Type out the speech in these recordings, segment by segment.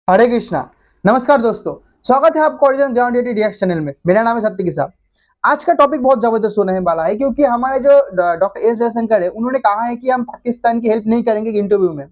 हरे कृष्णा। नमस्कार दोस्तों, स्वागत है आपका original ground react react channel में। मेरा नाम है सत्य किसाब। आज का टॉपिक बहुत जबरदस्त होने वाला है क्योंकि हमारे जो डॉक्टर एस जयशंकर है, उन्होंने कहा है कि हम पाकिस्तान की हेल्प नहीं करेंगे इंटरव्यू में।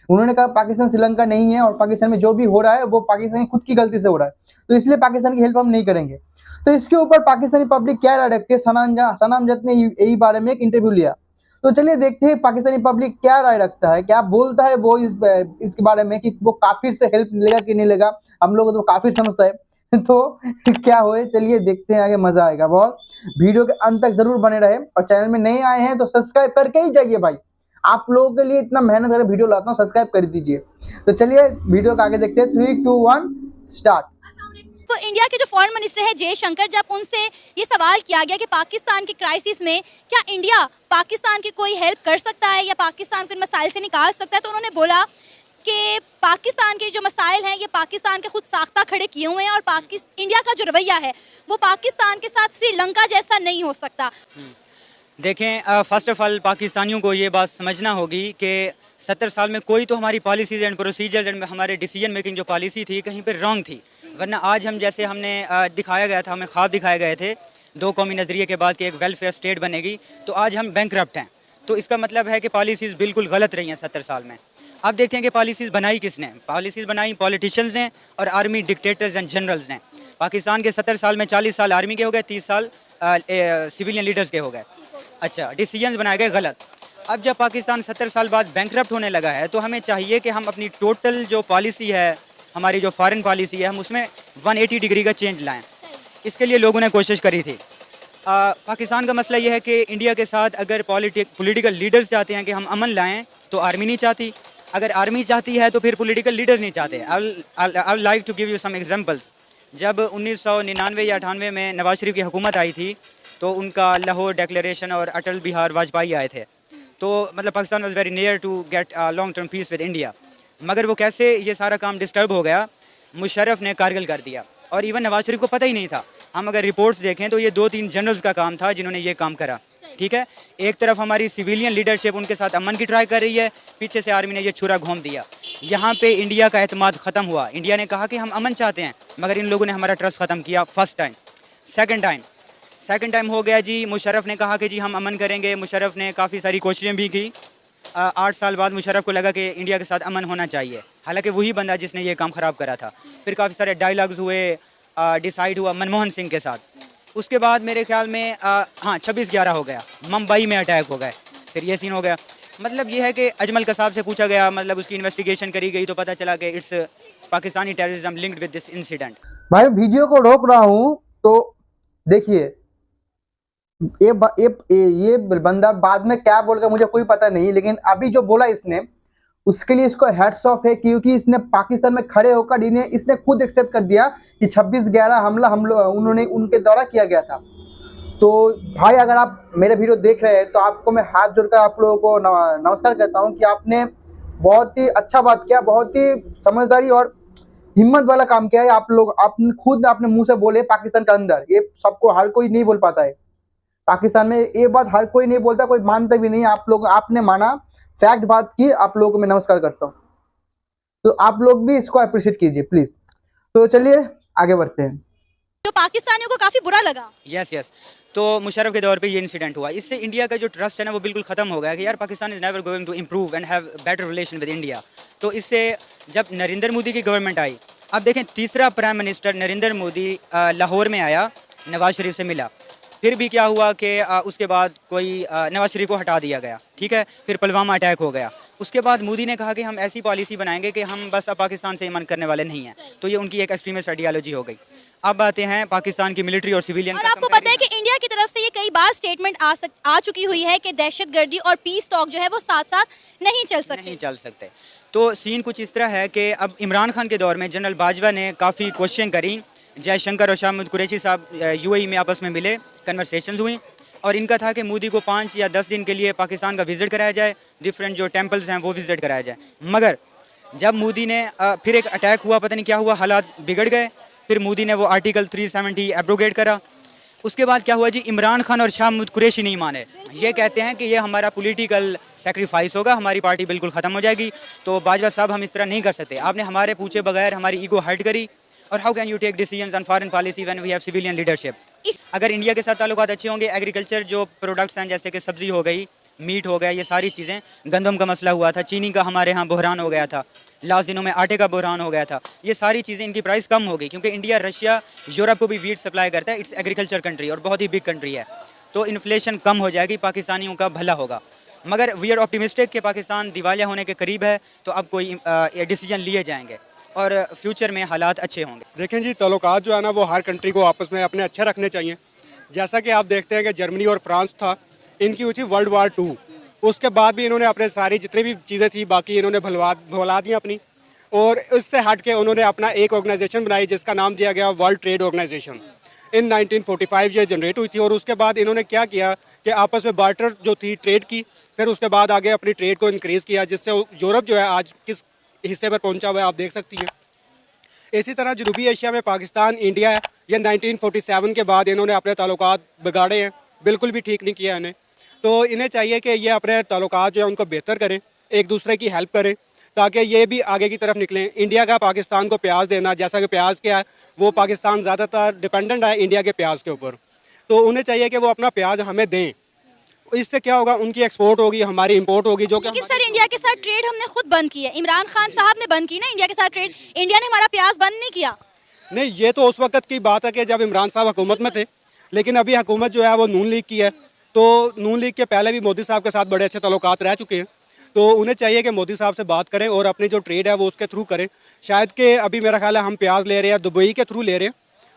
उन्होंने कहा पाकिस्तान श्रीलंका नहीं है और पाकिस्तान में जो भी हो रहा है वो पाकिस्तान की खुद की गलती से हो रहा है, तो इसलिए पाकिस्तान की हेल्प हम नहीं करेंगे। तो इसके ऊपर पाकिस्तानी पब्लिक क्या राय रखती है, सना अमजद ने यही बारे में एक इंटरव्यू लिया। तो चलिए देखते हैं पाकिस्तानी पब्लिक क्या राय रखता है, क्या बोलता है वो इसके बारे में कि वो काफिर से हेल्प लेगा कि नहीं लेगा। हम लोग तो काफिर समझता है तो क्या होए, चलिए देखते हैं, आगे मजा आएगा बहुत। वीडियो के अंत तक जरूर बने रहे और चैनल में नए आए हैं तो सब्सक्राइब करके ही जाइए भाई। आप लोगों के लिए इतना मेहनत करके वीडियो लाता हूँ, सब्सक्राइब कर दीजिए। तो चलिए वीडियो को आगे देखते हैं। 3, 2, 1 स्टार्ट। तो इंडिया के जो फॉरेन मिनिस्टर है जयशंकर, जब उनसे ये सवाल किया गया कि पाकिस्तान के क्राइसिस में क्या इंडिया पाकिस्तान की कोई हेल्प कर सकता है या पाकिस्तान को इन मसाइल से निकाल सकता है, तो उन्होंने बोला कि पाकिस्तान के जो मसाइल हैं ये पाकिस्तान के खुद साख्ता खड़े किए हुए हैं और इंडिया का जो रवैया है वो पाकिस्तान के साथ श्रीलंका जैसा नहीं हो सकता। देखें, फ़र्स्ट ऑफ़ ऑल पाकिस्तानियों को ये बात समझना होगी कि 70 साल में कोई तो हमारी पॉलिसीज़ एंड प्रोसीजर्स एंड हमारे डिसीजन मेकिंग जो पॉलिसी थी कहीं पे रॉन्ग थी। वरना आज हम जैसे दिखाया गया था, हमें ख्वाब दिखाए गए थे दो कौमी नज़रिए के बाद कि एक वेलफेयर स्टेट बनेगी, तो आज हम बैंकरप्ट हैं। तो इसका मतलब है कि पॉलिसीज़ बिल्कुल गलत रही हैं 70 साल में। अब देखते हैं कि पॉलिसीज़ बनाई किसने। पॉलिसीज़ बनाई पॉलिटिशियंस ने और आर्मी डिक्टेटर्स एंड जनरल्स ने। पाकिस्तान के 70 साल में 40 साल आर्मी के हो गए, 30 साल सिविलियन लीडर्स के हो गए। अच्छा, डिसीजंस बनाए गए गलत। अब जब पाकिस्तान 70 साल बाद बैंकरप्ट होने लगा है तो हमें चाहिए कि हम अपनी टोटल जो पॉलिसी है, हमारी जो फॉरेन पॉलिसी है, हम उसमें 180 डिग्री का चेंज लाएं। इसके लिए लोगों ने कोशिश करी थी। पाकिस्तान का मसला ये है कि इंडिया के साथ अगर पॉलिटिकल लीडर्स चाहते हैं कि हम अमन लाएं तो आर्मी नहीं चाहती। अगर आर्मी चाहती है तो फिर पॉलिटिकल लीडर्स नहीं चाहते। I like to give you some examples. जब 1999 या 98 में नवाज शरीफ की हुकूमत आई थी तो उनका लाहौर डिक्लेरेशन और अटल बिहारी वाजपेयी आए थे, तो मतलब Pakistan was very near to get long term peace with India. मगर वो कैसे ये सारा काम डिस्टर्ब हो गया, मुशर्रफ ने कारगिल कर दिया और इवन नवाज शरीफ को पता ही नहीं था। हम अगर रिपोर्ट्स देखें तो ये 2-3 जनरल्स का काम था जिन्होंने ये काम करा। ठीक है, एक तरफ हमारी सिविलियन लीडरशिप उनके साथ अमन की ट्राई कर रही है, पीछे से आर्मी ने ये छुरा घोंप दिया। यहाँ पे इंडिया का एतमाद ख़त्म हुआ। इंडिया ने कहा कि हम अमन चाहते हैं, मगर इन लोगों ने हमारा ट्रस्ट ख़त्म किया। First time. सेकंड टाइम हो गया जी, मुशर्रफ ने कहा कि जी हम अमन करेंगे। मुशर्रफ ने काफ़ी सारी कोशिशें भी की। 8 साल बाद मुशर्रफ को लगा कि इंडिया के साथ अमन होना चाहिए, हालांकि वही बंदा जिसने ये काम ख़राब करा था। फिर काफ़ी सारे डायलॉग्स हुए, डिसाइड हुआ मनमोहन सिंह के साथ। उसके बाद मेरे ख्याल में हाँ 26/11 हो गया, मुंबई में अटैक हो गए, फिर ये सीन हो गया। मतलब ये है कि अजमल कसाब से पूछा गया, मतलब उसकी इन्वेस्टिगेशन करी गई तो पता चला कि it's Pakistani terrorism linked with this incident. भाई वीडियो को रोक रहा हूँ तो देखिए, ये बंदा बाद में क्या बोल गया मुझे कोई पता नहीं, लेकिन अभी जो बोला इसने उसके लिए इसको हैट्स ऑफ है क्योंकि इसने पाकिस्तान में खड़े होकर इसने खुद एक्सेप्ट कर दिया कि 26/11 हमला हम लोग उन्होंने उनके द्वारा किया गया था। तो भाई अगर आप मेरे वीडियो देख रहे हैं तो आपको मैं हाथ जोड़कर आप लोगों को नमस्कार कहता हूँ कि आपने बहुत ही अच्छा बात किया, बहुत ही समझदारी और हिम्मत वाला काम किया है। आप लोग आपने खुद अपने मुंह से बोले पाकिस्तान के अंदर, ये सबको हर कोई नहीं बोल पाता है। पाकिस्तान में ये बात हर कोई नहीं बोलता, कोई मानता भी नहीं। आप लोग आपने माना, फैक्ट बात की, आप लोगों को मैं नमस्कार करता हूँ। तो आप लोग भी इसको अप्रिशिएट कीजिए प्लीज। तो चलिए आगे बढ़ते हैं। जो पाकिस्तानियों को काफी बुरा लगा। यस। तो मुशर्रफ के दौर पे ये इंसिडेंट हुआ, इससे इंडिया का जो ट्रस्ट है ना वो बिल्कुल ख़त्म हो गया कि यार Pakistan is never going to improve and have better relation with India. तो इससे जब नरेंद्र मोदी की गवर्नमेंट आई, अब देखें तीसरा प्राइम मिनिस्टर नरेंद्र मोदी लाहौर में आया, नवाज शरीफ से मिला। फिर भी क्या हुआ कि उसके बाद कोई नवाज शरीफ को हटा दिया गया। ठीक है, फिर पुलवामा अटैक हो गया। उसके बाद मोदी ने कहा कि हम ऐसी पॉलिसी बनाएंगे कि हम बस अब पाकिस्तान से मन करने वाले नहीं हैं। तो ये उनकी एक एक्सट्रीमिस्ट आइडियालॉजी हो गई। अब आते हैं पाकिस्तान की मिलिट्री और सिविलियन। और आपको पता है कि इंडिया की तरफ से ये कई बार स्टेटमेंट आ चुकी हुई है कि दहशतगर्दी और पीस टॉक जो है वो साथ साथ नहीं चल सकते। तो सीन कुछ इस तरह है कि अब इमरान खान के दौर में जनरल बाजवा ने काफ़ी कोशिशें करी। जयशंकर और शाह महमूद कुरैशी साहब यूएई में आपस में मिले, कन्वर्सेशंस हुई और इनका था कि मोदी को 5 या 10 दिन के लिए पाकिस्तान का विज़िट कराया जाए, डिफरेंट जो टेम्पल्स हैं वो विज़िट कराया जाए। मगर जब मोदी ने फिर एक अटैक हुआ, पता नहीं क्या हुआ, हालात बिगड़ गए। फिर मोदी ने वो आर्टिकल 370 एब्रोगेट करा। उसके बाद क्या हुआ जी, इमरान खान और शाह महमूद कुरैशी नहीं माने। ये कहते हैं कि ये हमारा पॉलिटिकल सेक्रीफाइस होगा, हमारी पार्टी बिल्कुल ख़त्म हो जाएगी। तो बाजवा साहब, हम इस तरह नहीं कर सकते। आपने हमारे पूछे बगैर हमारी ईगो हर्ट करी। और how can you take decisions on foreign policy when we have civilian leadership? अगर इंडिया के साथ ताल्लुकात अच्छे होंगे, एग्रीकल्चर जो प्रोडक्ट्स हैं जैसे कि सब्जी हो गई, मीट हो गया, ये सारी चीज़ें, गंदम का मसला हुआ था, चीनी का हमारे यहाँ बहरान हो गया था, लास्ट दिनों में आटे का बहरान हो गया था, ये सारी चीज़ें इनकी प्राइस कम होगी क्योंकि इंडिया रशिया यूरोप को भी वीट सप्लाई करता है। इट्स एग्रीकल्चर कंट्री और बहुत ही बिग कंट्री है। तो इन्फ्लेशन कम हो जाएगी, पाकिस्तानियों का भला होगा। मगर वी आर ऑप्टिमिस्टिक कि पाकिस्तान दिवालिया होने के करीब है, तो अब कोई डिसीजन लिए जाएंगे और फ्यूचर में हालात अच्छे होंगे। देखें जी, ताल्लुकात जो है ना वो हर कंट्री को आपस में अपने अच्छे रखने चाहिए। जैसा कि आप देखते हैं कि जर्मनी और फ्रांस था, इनकी हुई थी वर्ल्ड वार 2। उसके बाद भी इन्होंने अपने सारी जितनी भी चीज़ें थी बाकी इन्होंने भुला दी अपनी, और इससे हट के उन्होंने अपना एक ऑर्गेनाइजेशन बनाई जिसका नाम दिया गया वर्ल्ड ट्रेड ऑर्गेनाइजेशन। इन 1945 ये जनरेट हुई थी, और उसके बाद इन्होंने क्या किया कि आपस में बार्टर जो थी ट्रेड की, फिर उसके बाद आगे अपनी ट्रेड को इंक्रीज़ किया, जिससे यूरोप जो है आज किस हिस्से पर पहुंचा हुआ है आप देख सकती हैं। इसी तरह जनूबी एशिया में पाकिस्तान, इंडिया है, ये 1947 के बाद इन्होंने अपने ताल्लुकात बिगाड़े हैं, बिल्कुल भी ठीक नहीं किया इन्हें। तो इन्हें चाहिए कि ये अपने ताल्लुकात जो है उनको बेहतर करें, एक दूसरे की हेल्प करें, ताकि ये भी आगे की तरफ निकलें। इंडिया का पाकिस्तान को प्याज देना, जैसा कि प्याज क्या है, वो पाकिस्तान ज़्यादातर डिपेंडेंट है इंडिया के प्याज के ऊपर, तो उन्हें चाहिए कि वो अपना प्याज हमें दें। इससे क्या होगा, उनकी एक्सपोर्ट होगी, हमारी इंपोर्ट होगी। जो कि लेकिन सर, इंडिया के साथ ट्रेड हमने खुद बंद की है। इमरान खान साहब ने बंद की ना इंडिया के साथ ट्रेड, इंडिया ने हमारा प्याज बंद नहीं किया। नहीं, ये तो उस वक्त की बात है कि जब इमरान साहब हुकूमत में थे, लेकिन अभी हुकूमत जो है वो नून लीग की है। तो नून लीग के पहले भी मोदी साहब के साथ बड़े अच्छे ताल्लुकात रह चुके हैं, तो उन्हें चाहिए कि मोदी साहब से बात करें और अपनी जो ट्रेड है वो उसके थ्रू करें। शायद कि अभी मेरा ख्याल है हम प्याज ले रहे हैं दुबई के थ्रू ले रहे हैं,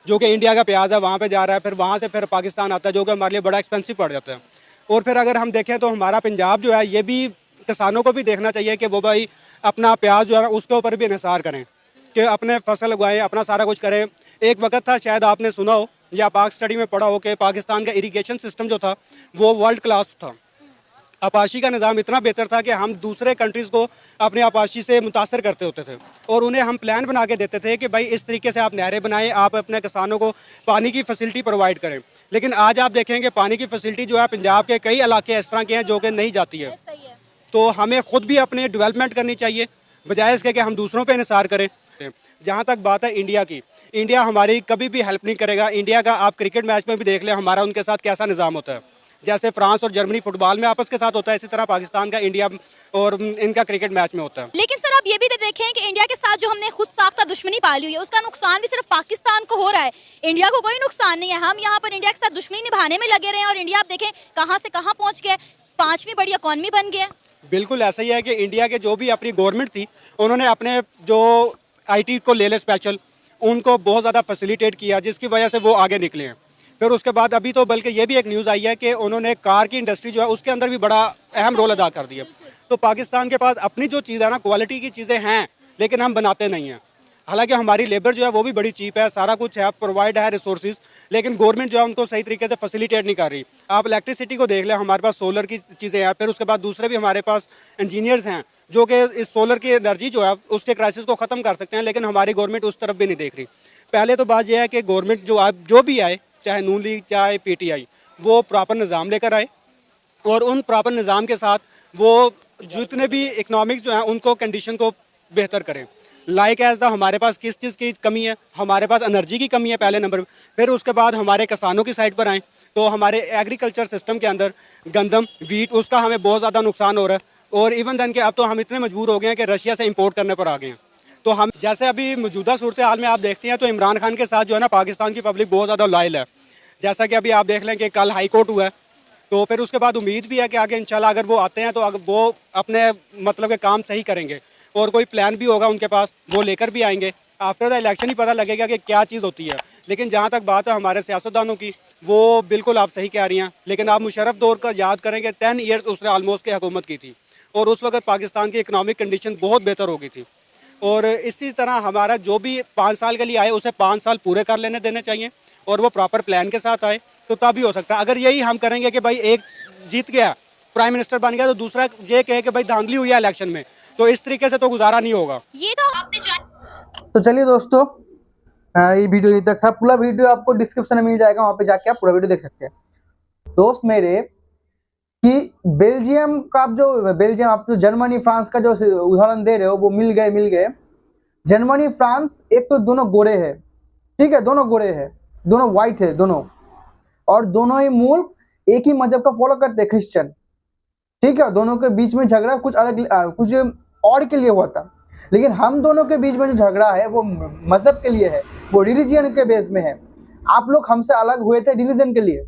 जो कि इंडिया का प्याज है वहाँ पे जा रहा है, फिर वहाँ से फिर पाकिस्तान आता है, जो कि हमारे लिए बड़ा एक्सपेंसिव पड़ जाता है। और फिर अगर हम देखें तो हमारा पंजाब जो है, ये भी किसानों को भी देखना चाहिए कि वो भाई अपना प्याज जो है उसके ऊपर भी इन्हिसार करें, कि अपने फसल उगाएं, अपना सारा कुछ करें। एक वक्त था, शायद आपने सुना हो या पाक स्टडी में पढ़ा हो, कि पाकिस्तान का इरिगेशन सिस्टम जो था वो वर्ल्ड क्लास था। आपाशी का निज़ाम इतना बेहतर था कि हम दूसरे कंट्रीज़ को अपने आपाशी से मुतासर करते होते थे, और उन्हें हम प्लान बना के देते थे कि भाई इस तरीके से आप नहरें बनाएं, आप अपने किसानों को पानी की फैसिलिटी प्रोवाइड करें। लेकिन आज आप देखेंगे पानी की फैसिलिटी जो है पंजाब के कई इलाके इस तरह के हैं जो कि नहीं जाती है। तो हमें खुद भी अपने डेवलपमेंट करनी चाहिए, बजाय इसके कि हम दूसरों पर इंहिसार करें। जहाँ तक बात है इंडिया की, इंडिया हमारी कभी भी हेल्प नहीं करेगा। इंडिया का आप क्रिकेट मैच में भी देख लें हमारा उनके साथ कैसा निज़ाम होता है। जैसे फ्रांस और जर्मनी फुटबॉल में आपस के साथ होता है, इसी तरह पाकिस्तान का इंडिया और इनका क्रिकेट मैच में होता है। लेकिन सर, आप ये भी तो देखें कि इंडिया के साथ जो हमने खुद साख्ता दुश्मनी पाली हुई है, उसका नुकसान भी सिर्फ पाकिस्तान को हो रहा है, इंडिया को कोई नुकसान नहीं है। हम यहाँ पर इंडिया के साथ दुश्मनी निभाने में लगे रहे हैं, और इंडिया आप देखें कहाँ से कहाँ पहुँच गया, 5वीं बड़ी इकॉनमी बन गया। बिल्कुल ऐसा ही है कि इंडिया के जो भी अपनी गवर्नमेंट थी, उन्होंने अपने जो IT को ले स्पेशल, उनको बहुत ज़्यादा फैसिलिटेट किया, जिसकी वजह से वो आगे निकले हैं। फिर उसके बाद अभी तो बल्कि ये भी एक न्यूज़ आई है कि उन्होंने कार की इंडस्ट्री जो है उसके अंदर भी बड़ा अहम रोल अदा कर दिया। तो पाकिस्तान के पास अपनी जो चीज़ है ना, क्वालिटी की चीज़ें हैं, लेकिन हम बनाते नहीं हैं। हालांकि हमारी लेबर जो है वो भी बड़ी चीप है, सारा कुछ है, प्रोवाइड है रिसोर्सेज, लेकिन गवर्नमेंट जो है उनको सही तरीके से फैसिलिटेट नहीं कर रही। आप इलेक्ट्रिसिटी को देख लें, हमारे पास सोलर की चीज़ें हैं, फिर उसके बाद दूसरे भी हमारे पास इंजीनियर्स हैं जो कि इस सोलर की एनर्जी जो है उसके क्राइसिस को ख़त्म कर सकते हैं, लेकिन हमारी गवर्नमेंट उस तरफ भी नहीं देख रही। पहले तो बात यह है कि गवर्नमेंट जो भी आए, चाहे नून लीग चाहे PTI, वो प्रॉपर निज़ाम लेकर आए, और उन प्रॉपर निज़ाम के साथ वो जितने भी इकनॉमिक्स जो हैं उनको कंडीशन को बेहतर करें। लाइक एज द हमारे पास किस चीज़ की कमी है, हमारे पास एनर्जी की कमी है पहले नंबर पर। फिर उसके बाद हमारे किसानों की साइड पर आएँ, तो हमारे एग्रीकल्चर सिस्टम के अंदर गंदम, वीट, उसका हमें बहुत ज़्यादा नुकसान हो रहा है। और इवन देन के अब तो हम इतने मजबूर हो गए हैं कि रशिया से इंपोर्ट करने पर आ गए हैं। तो हम जैसे अभी मौजूदा सूरत हाल में आप देखते हैं तो इमरान खान के साथ जो है ना पाकिस्तान की पब्लिक बहुत ज़्यादा लॉयल है। जैसा कि अभी आप देख लें कि कल हाई कोर्ट हुआ है, तो फिर उसके बाद उम्मीद भी है कि आगे इंशाल्लाह अगर वो आते हैं तो अगर वो अपने मतलब के काम सही करेंगे, और कोई प्लान भी होगा उनके पास, वो लेकर भी आएंगे। आफ्टर द इलेक्शन ही पता लगेगा कि क्या चीज़ होती है। लेकिन जहाँ तक बात है हमारे सियासतदानों की, वो बिल्कुल आप सही कह रही हैं। लेकिन आप मुशर्रफ दौर का याद करें कि 10 ईयर्स उसने आलमोस्ट की हुकूमत की थी, और उस वक्त पाकिस्तान की इकनॉमिक कंडीशन बहुत बेहतर हो गई थी। और इसी तरह हमारा जो भी 5 साल के लिए आए उसे 5 साल पूरे कर लेने देने चाहिए, और वो प्रॉपर प्लान के साथ आए, तो तभी हो सकता है। अगर यही हम करेंगे कि भाई एक जीत गया, प्राइम मिनिस्टर बन गया, तो दूसरा ये कहे कि भाई धांधली हुई है इलेक्शन में, तो इस तरीके से तो गुजारा नहीं होगा। ये तो आपने तो चलिए दोस्तों, ये वीडियो यहीं तक था। पूरा वीडियो आपको डिस्क्रिप्शन में मिल जाएगा, वहाँ पे जाके आप पूरा वीडियो देख सकते हैं। दोस्त मेरे कि बेल्जियम का आप जो जर्मनी फ्रांस का जो उदाहरण दे रहे हो वो मिल गए। जर्मनी फ्रांस एक तो दोनों गोरे हैं, ठीक है, दोनों गोरे हैं, दोनों व्हाइट है दोनों, और दोनों ही मुल्क एक ही मजहब का फॉलो करते हैं, क्रिश्चियन, ठीक है। दोनों के बीच में झगड़ा कुछ कुछ और के लिए हुआ था, लेकिन हम दोनों के बीच में जो झगड़ा है वो मजहब के लिए है, वो रिलीजियन के बेस में है। आप लोग हमसे अलग हुए थे रिलीजन के लिए,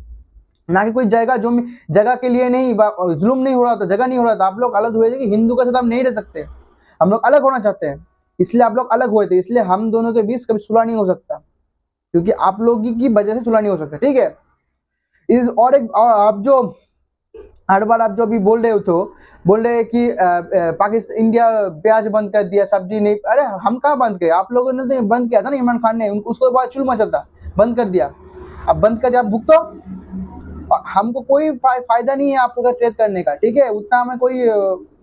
ना कि कोई जगह के लिए नहीं, जुल्म नहीं हो रहा था, जगह नहीं हो रहा था। आप लोग अलग हुए थे कि हिंदू के साथ हम नहीं रह सकते, हम लोग अलग होना चाहते हैं, इसलिए आप लोग अलग हुए थे। इसलिए हम दोनों के बीच कभी सुलह नहीं हो सकता, क्योंकि आप लोग की वजह से सुलह नहीं हो सकता, ठीक है। और आप जो हर बार आप जो भी बोल रहे हो तो बोल रहे हैं कि पाकिस्तान इंडिया प्याज बंद कर दिया, सब्जी नहीं, अरे हम कहाँ बंद किए, आप लोगों ने तो बंद किया था ना, इमरान खान ने, उसको बाद चुल मचा था, बंद कर दिया। अब बंद कर दिया, आप भुगतो, हमको कोई फायदा नहीं है आप लोग का ट्रेड करने का, ठीक है, उतना हमें कोई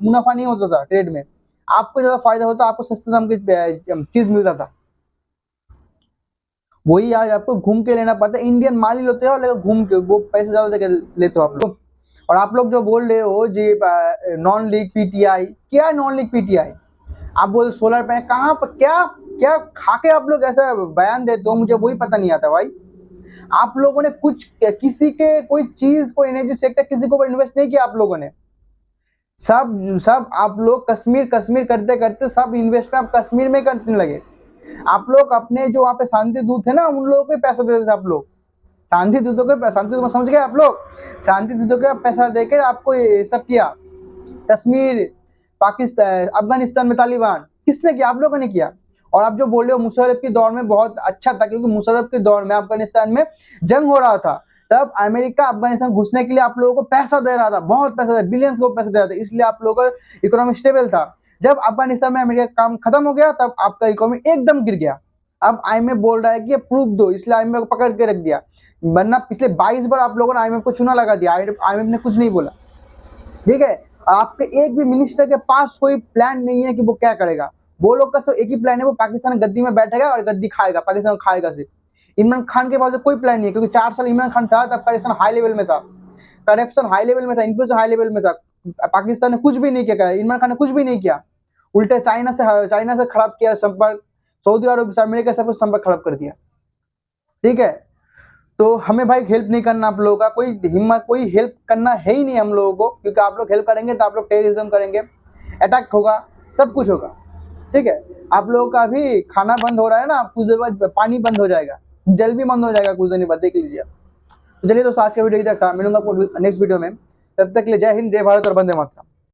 मुनाफा नहीं होता था ट्रेड में, आपको ज्यादा फायदा होता, आपको सस्ते दाम की चीज मिलता था, वही आज आपको घूम के लेना पड़ता है। इंडियन माल ही लेते हो, लेकिन घूम के वो पैसे ज्यादा देके लेते हो आप लोग। और आप लोग जो बोल रहे हो जी नॉन लीग पीटीआई, क्या नॉन लीग पीटीआई, आप बोल सोलर पैनल कहाँ पर, क्या क्या खा के आप लोग ऐसा बयान देते हो, मुझे वही पता नहीं आता भाई। आप लोगों ने कुछ किसी के कोई चीज, कोई एनर्जी सेक्टर किसी को इन्वेस्ट नहीं किया आप लोगों ने, सब आप लोग कश्मीर करते करते सब इन्वेस्टमेंट आप कश्मीर में करने लगे। आप लोग अपने जो वहाँ पे शांति दूत है ना, उन लोगों को पैसा देते थे आप लोग, शांति दूतों समझ गए आप लोग, शांति दूतों को पैसा देकर आपको ये सब किया। कश्मीर, पाकिस्तान, अफगानिस्तान में तालिबान किसने किया, आप लोगों ने किया। और आप जो बोल रहे हो मुशर्रफ के दौर में बहुत अच्छा था, क्योंकि मुशर्रफ के दौर में अफगानिस्तान में जंग हो रहा था, तब अमेरिका अफगानिस्तान घुसने के लिए आप लोगों को पैसा दे रहा था, बहुत पैसा, बिलियंस को पैसा दे रहा था, इसलिए आप लोगों का इकोनॉमी स्टेबल था। जब अफगानिस्तान में अमेरिका का काम खत्म हो गया, तब आपका इकोनॉमी एकदम गिर गया। अब आईएमएफ बोल रहा है कि ये प्रूफ दो, इसलिए आईएमएफ को पकड़ के रख दिया, वरना पिछले 22 बार आप लोगों ने आईएमएफ को चूना लगा दिया, आईएमएफ ने कुछ नहीं बोला, ठीक है। और आपके एक भी मिनिस्टर के पास कोई प्लान नहीं है कि वो क्या करेगा, वो लोग का सब एक ही प्लान है, वो पाकिस्तान गद्दी में बैठेगा और गद्दी खाएगा, पाकिस्तान खाएगा सिर्फ। इमरान खान के पास कोई प्लान नहीं है, क्योंकि 4 साल इमरान खान था तब करप्शन हाई लेवल में था, इन्फ्लेशन हाई लेवल में था, पाकिस्तान ने कुछ भी नहीं किया, इमरान खान ने कुछ भी नहीं किया, उल्टे चाइना से खराब किया संपर्क, सऊदी अरब से, अमेरिका से संपर्क खराब कर दिया, ठीक है। तो हमें भाई हेल्प नहीं करना, आप लोगों का कोई हेल्प करना है ही नहीं हम लोगों को, क्योंकि आप लोग हेल्प करेंगे तो आप लोग टेररिज्म करेंगे, अटैक होगा, सब कुछ होगा, ठीक है। आप लोगों का भी खाना बंद हो रहा है ना, कुछ देर बाद पानी बंद हो जाएगा, जल भी बंद हो जाएगा कुछ दिन बाद, देख लीजिए। तो चलिए दोस्तों, आज का वीडियो इधर था, मिलूंगा आपको नेक्स्ट वीडियो में, तब तक के लिए जय हिंद, जय भारत और वंदे मातरम।